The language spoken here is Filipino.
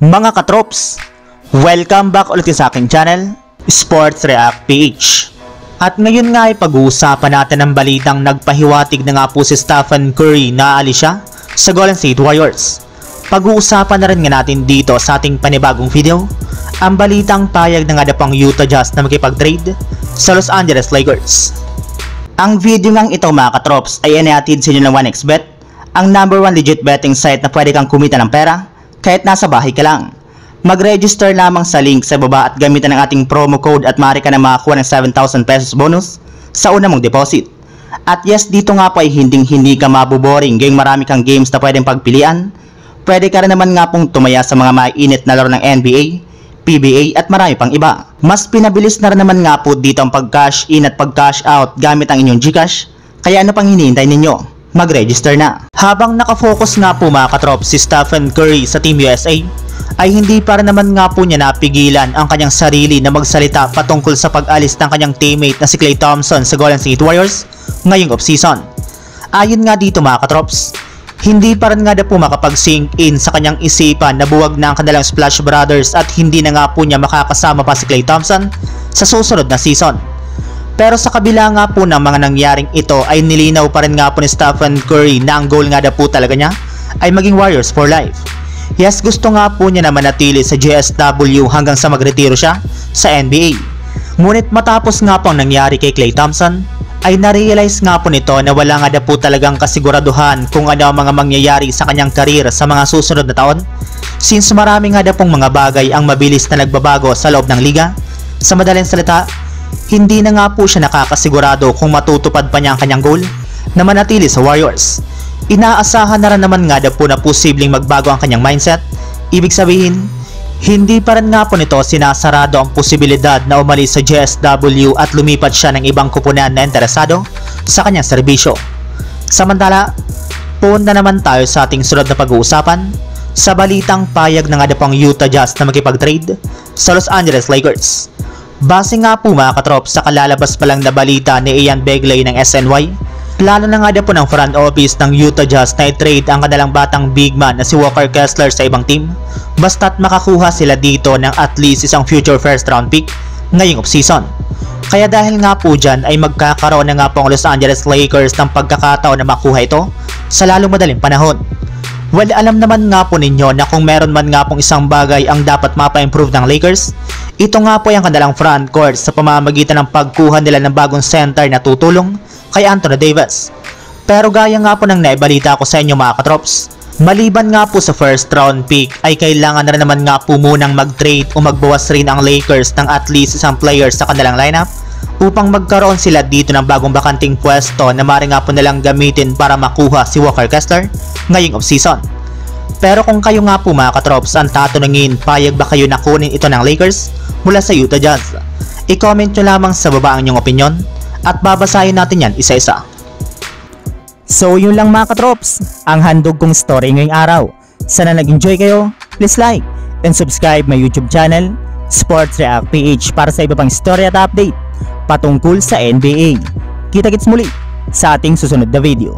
Mga katrops, welcome back ulit sa aking channel, Sports React PH. At ngayon nga ay pag-uusapan natin ang balitang nagpahiwatig na nga po si Stephen Curry na aalis siya sa Golden State Warriors. Pag-uusapan na rin nga natin dito sa ating panibagong video, ang balitang payag na nga na pang Utah Jazz na makipag-trade sa Los Angeles Lakers. Ang video ngang ito mga katrops ay inihatid sa inyo ng 1xBet, ang #1 legit betting site na pwede kang kumita ng pera kahit nasa bahay ka lang. Mag-register lamang sa link sa baba at gamitan ang ating promo code at maaari ka na makakuha ng 7,000 pesos bonus sa una mong deposit. At yes, dito nga po ay hindi ka mabuboring gayong marami kang games na pwedeng pagpilian. Pwede ka rin naman nga pong tumaya sa mga mainit na laro ng NBA, PBA at marami pang iba. Mas pinabilis na rin naman nga po dito ang pag-cash in at pag-cash out gamit ang inyong GCash. Kaya ano pang hinihintay ninyo? Mag-register na. Habang nakafocus nga po mga katrop si Stephen Curry sa Team USA, ay hindi pa rin naman nga po niya napigilan ang kanyang sarili na magsalita patungkol sa pag-alis ng kanyang teammate na si Klay Thompson sa Golden State Warriors ngayong off-season. Ayon nga dito mga katrops, hindi pa rin nga na po makapag-sink in sa kanyang isipan na buwag na ang kanilang Splash Brothers at hindi na nga po niya makakasama pa si Klay Thompson sa susunod na season. Pero sa kabila nga po ng mga nangyaring ito ay nilinaw pa rin nga po ni Stephen Curry na ang goal nga na po talaga niya ay maging Warriors for life. Yes, gusto nga po niya na manatili sa GSW hanggang sa magretiro siya sa NBA. Ngunit matapos nga po ang nangyari kay Klay Thompson, ay narealize nga po nito na wala nga na po talagang kasiguraduhan kung ano ang mga mangyayari sa kanyang karir sa mga susunod na taon, since marami nga na pong mga bagay ang mabilis na nagbabago sa loob ng liga. Sa madaling salita, hindi na nga po siya nakakasigurado kung matutupad pa niya ang kanyang goal na manatili sa Warriors. Inaasahan na rin naman nga na po na posibleng magbago ang kanyang mindset. Ibig sabihin, hindi pa rin nga po nito sinasarado ang posibilidad na umalis sa GSW at lumipat siya ng ibang kupunan na interesado sa kanyang serbisyo. Samantala, punta naman tayo sa ating sunod na pag-uusapan sa balitang payag na nga na pang Utah Jazz na makipag-trade sa Los Angeles Lakers. Base nga po mga katrop sa kalalabas pa lang na balita ni Ian Begley ng SNY, plano na nga na po ng front office ng Utah Jazz na i-trade ang kanilang batang big man na si Walker Kessler sa ibang team, basta't makakuha sila dito ng at least isang future first round pick ngayong off-season. Kaya dahil nga po dyan ay magkakaroon na nga po ang Los Angeles Lakers ng pagkakataon na makuha ito sa lalong madaling panahon. Well, alam naman nga po ninyo na kung meron man nga pong isang bagay ang dapat mapa-improve ng Lakers, ito nga po yung kanilang front court sa pamamagitan ng pagkuha nila ng bagong center na tutulong kay Anthony Davis. Pero gaya nga po ng naibalita ko sa inyo mga katrops, maliban nga po sa first round pick ay kailangan na rin naman nga po munang mag-trade o magbawas rin ang Lakers ng at least isang player sa kanilang lineup upang magkaroon sila dito ng bagong bakanting pwesto na maaari nga po nilang gamitin para makuha si Walker Kessler ngayong off-season. Pero kung kayo nga po mga katrops ang tatanungin, payag ba kayo na kunin ito ng Lakers mula sa Utah Jazz? I-comment nyo lamang sa baba ang inyong opinion at babasahin natin yan isa-isa. So yun lang mga katrops, ang handog kong story ngayong araw. Sana nag-enjoy kayo, please like and subscribe my YouTube channel, Sports React PH, para sa iba pang story at update patungkol sa NBA. Kita-kits muli sa ating susunod na video.